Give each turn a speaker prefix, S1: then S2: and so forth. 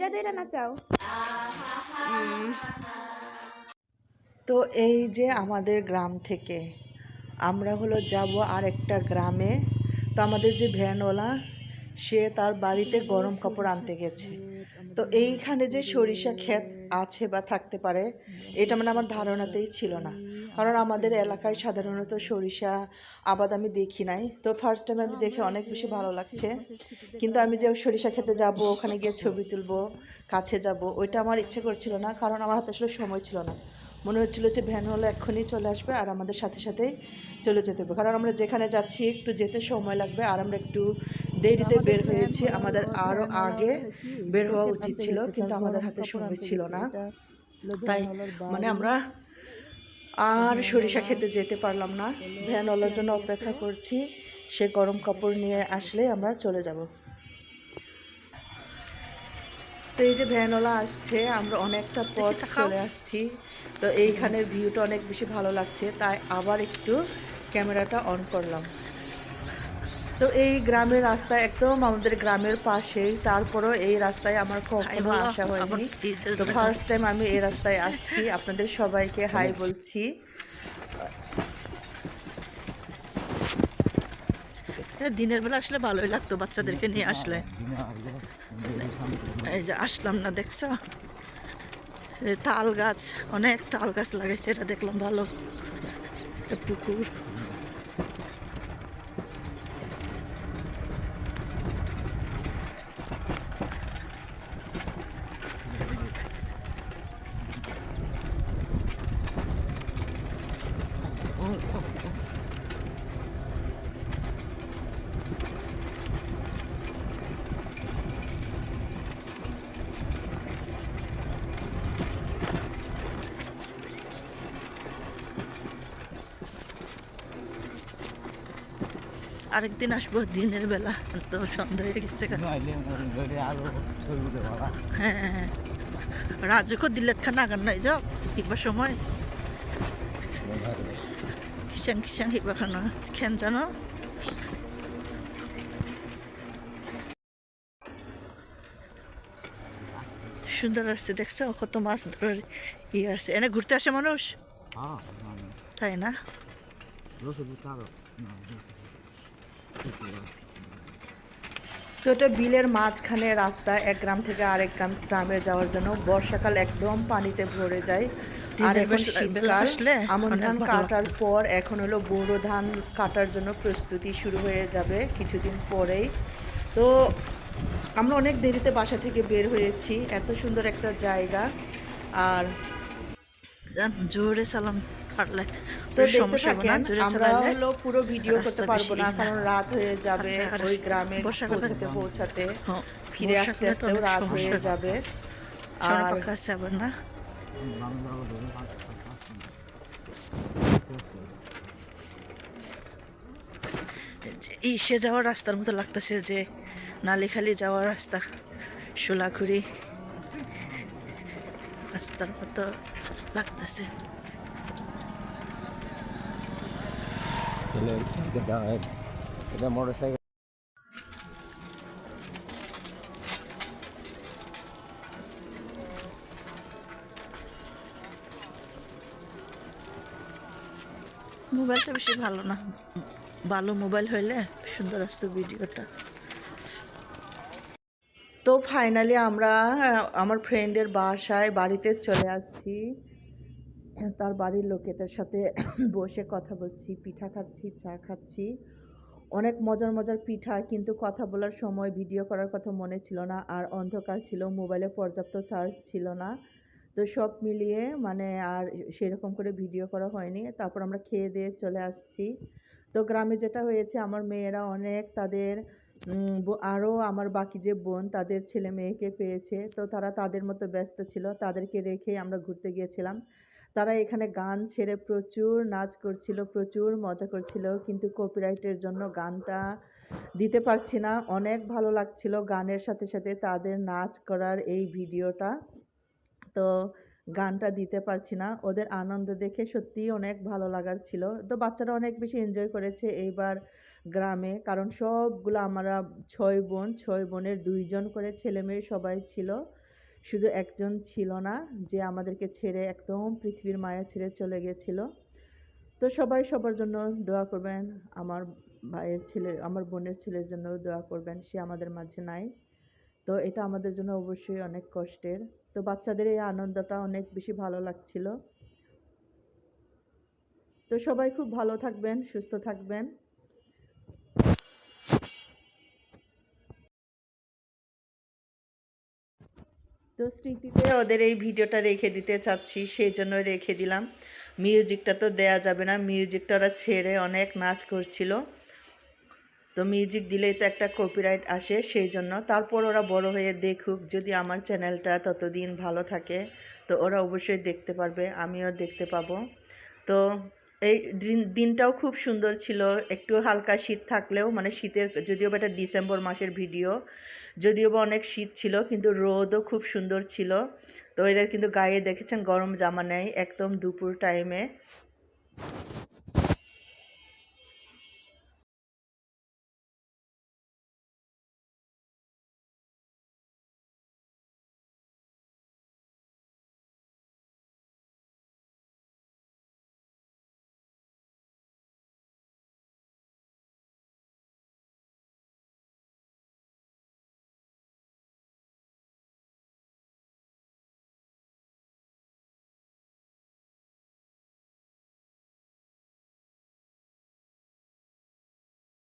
S1: দইরা দইরা নাচাও।
S2: তো এই যে আমাদের গ্রাম থেকে আমরা হলো যাব আরেকটা গ্রামে। তো আমাদের যে ভ্যানওয়ালা সে তার বাড়িতে গরম কাপড় আনতে গেছে। তো এইখানে যে সরিষা ক্ষেত আছে বা থাকতে পারে এটা মানে আমার ধারণাতেই ছিল না, কারণ আমাদের এলাকায় সাধারণত সরিষা আবাদ আমি দেখি নাই। তো ফার্স্ট টাইম আমি দেখে অনেক বেশি ভালো লাগছে, কিন্তু আমি যে সরিষা খেতে যাব, ওখানে গিয়ে ছবি তুলবো, কাছে যাব, ওইটা আমার ইচ্ছে করছিল না, কারণ আমার হাতে আসলে সময় ছিল না। মনে হচ্ছিল যে ভ্যান হলো এক্ষুনি চলে আসবে আর আমাদের সাথে সাথেই চলে যেতে হবে, কারণ আমরা যেখানে যাচ্ছি একটু যেতে সময় লাগবে আর আমরা একটু দেরিতে বের হয়েছি। আমাদের আরও আগে বের হওয়া উচিত ছিল, কিন্তু আমাদের হাতে সময় ছিল না, তাই মানে আমরা আর সরিষা খেতে যেতে পারলাম না। ভ্যানওয়ালার জন্য অপেক্ষা করছি, সে গরম কাপড় নিয়ে আসলে আমরা চলে যাব। তো এই যে ভ্যানওয়ালা আসছে, আমরা অনেকটা পথ চলে আসছি। তো এইখানের ভিউটা অনেক বেশি ভালো লাগছে, তাই আবার একটু ক্যামেরাটা অন করলাম। তো এই গ্রামের রাস্তা একদম আমাদের গ্রামের পাশেই, তারপরও এই রাস্তায় আমার কখনো আসা হয়নি। তো ফার্স্ট টাইম আমি এই রাস্তায় আসছি, আপনাদের সবাইকে হাই বলছি।
S3: দিনের বেলা আসলে ভালোই লাগতো বাচ্চাদেরকে নিয়ে আসলে। এই যে আসলাম না, দেখছো তাল গাছ, অনেক তাল গাছ লাগাইছে, এটা দেখলাম ভালো। পুকুর, আরেকদিন আসবো দিনের বেলা, তো সন্ধ্যা হয়ে গেছে। হ্যাঁ, রাজুকে দিলে খানা আগান নাই যাও একবার সময় কিসাং কিসাং হিবা খানা খেন জানো। সুন্দর আসছে, দেখছো কত মাছ ধরার ইয়ে আছে, এনে ঘুরতে আসে মানুষ, তাই না?
S2: তো এটা বিলের মাঝখানে রাস্তা, এক গ্রাম থেকে আরেক গ্রামে যাওয়ার জন্য। বর্ষাকাল একদম পানিতে ভরে যায়, আর
S3: দিনের
S2: এখন
S3: বেলা
S2: শীতকাল।
S3: আসলে
S2: আমন
S3: অনেক
S2: ধান
S3: ভালো
S2: কাটার
S3: লাগতো।
S2: পর এখন হলো বোরো ধান কাটার জন্য প্রস্তুতি শুরু হয়ে যাবে কিছুদিন পরেই। তো আমরা অনেক দেরিতে বাসা থেকে বের হয়েছি, এত সুন্দর একটা জায়গা। আর
S3: জোরে চালান পারলে
S2: তো দেখতে
S3: সমস্যা হবে না,
S2: থাকেন,
S3: জোরে
S2: আমরা
S3: চালাইলে
S2: হলো পুরো ভিডিও করতে
S3: রাস্তা
S2: পারবো
S3: বেশি
S2: না,
S3: না,
S2: কারণ রাত হয়ে যাবে
S3: কাঁচা
S2: ওই
S3: রাস্তা।
S2: গ্রামে
S3: বর্ষাকালে
S2: পৌঁছাতে
S3: হ্যাঁ,
S2: ফিরে আসতে
S3: বর্ষাকালে তো
S2: আসতেও
S3: অনেক
S2: রাত হয়ে
S3: সমস্যা,
S2: যাবে।
S3: সামনে
S2: আর
S3: পাখা আছে আবার না। ইসে যাওয়ার রাস্তার মতো লাগতেছে, যে নালিখালি যাওয়ার রাস্তা, সোলাঘুরি রাস্তার মতো লাগতেছে।
S4: মোটরসাইকেল
S3: মোবাইলটা বেশি ভালো না, ভালো মোবাইল হইলে সুন্দর আসতো ভিডিওটা।
S2: তো ফাইনালি আমরা আমার ফ্রেন্ডের বাড়িতে চলে আসছি। তার বাড়ির লোকেদের সাথে বসে কথা বলছি, পিঠা খাচ্ছি, চা খাচ্ছি। অনেক মজার মজার পিঠা, কিন্তু কথা বলার সময় ভিডিও করার কথা মনে ছিল না, আর অন্ধকার ছিল, মোবাইলে পর্যাপ্ত চার্জ ছিল না। তো সব মিলিয়ে মানে আর সেরকম করে ভিডিও করা হয়নি। তারপর আমরা খেয়ে দিয়ে চলে আসছি। তো গ্রামে যেটা হয়েছে, আমার মেয়েরা অনেক তাদের আরও আমার বাকি যে বোন তাদের ছেলে মেয়েকে পেয়েছে, তো তারা তাদের মতো ব্যস্ত ছিল, তাদেরকে রেখেই আমরা ঘুরতে গিয়েছিলাম। তারা এখানে গান ছেড়ে প্রচুর নাচ করছিল, প্রচুর মজা করছিল, কিন্তু কপিরাইটের জন্য গানটা দিতে পারছি না। অনেক ভালো লাগছিল গানের সাথে সাথে তাদের নাচ করার এই ভিডিওটা, তো গানটা দিতে পারছি না। ওদের আনন্দ দেখে সত্যিই অনেক ভালো লাগার ছিল। তো বাচ্চারা অনেক বেশি এনজয় করেছে এইবার গ্রামে, কারণ সবগুলো আমরা 6 বোন, 6 বোনের 2 জন করে ছেলে মেয়ে সবাই ছিল। শুধু একজন ছিল না যে আমাদেরকে ছেড়ে একদম পৃথিবীর মায়া ছেড়ে চলে গিয়েছিল। তো সবাই সবার জন্য দোয়া করবেন। আমার ভাইয়ের ছেলে, আমার বোনের ছেলের জন্যও দোয়া করবেন। সে আমাদের মাঝে নাই। তো এটা আমাদের জন্য অবশ্যই অনেক কষ্টের। তো বাচ্চাদের এই আনন্দটা অনেক বেশি ভালো লাগছিল। তো সবাই খুব ভালো থাকবেন, সুস্থ থাকবেন। তো স্মৃতিতে ওদের এই ভিডিওটা রেখে দিতে চাচ্ছি, সেই জন্য রেখে দিলাম। মিউজিকটা তো দেয়া যাবে না, মিউজিকটা ওরা ছেড়ে অনেক নাচ করছিল। তো মিউজিক দিলেই তো একটা কপিরাইট আসে, সেই জন্য। তারপর ওরা বড় হয়ে দেখুক, যদি আমার চ্যানেলটা ততদিন ভালো থাকে তো ওরা অবশ্যই দেখতে পারবে, আমিও দেখতে পাবো। তো এই দিনটাও খুব সুন্দর ছিল। একটু হালকা শীত থাকলেও, মানে শীতের, যদিও বা এটা ডিসেম্বর মাসের ভিডিও, যদিও বা অনেক শীত ছিল কিন্তু রোদও খুব সুন্দর ছিল। তো এরা কিন্তু গায়ে দেখেছেন গরম জামা নেই, একদম দুপুর টাইমে।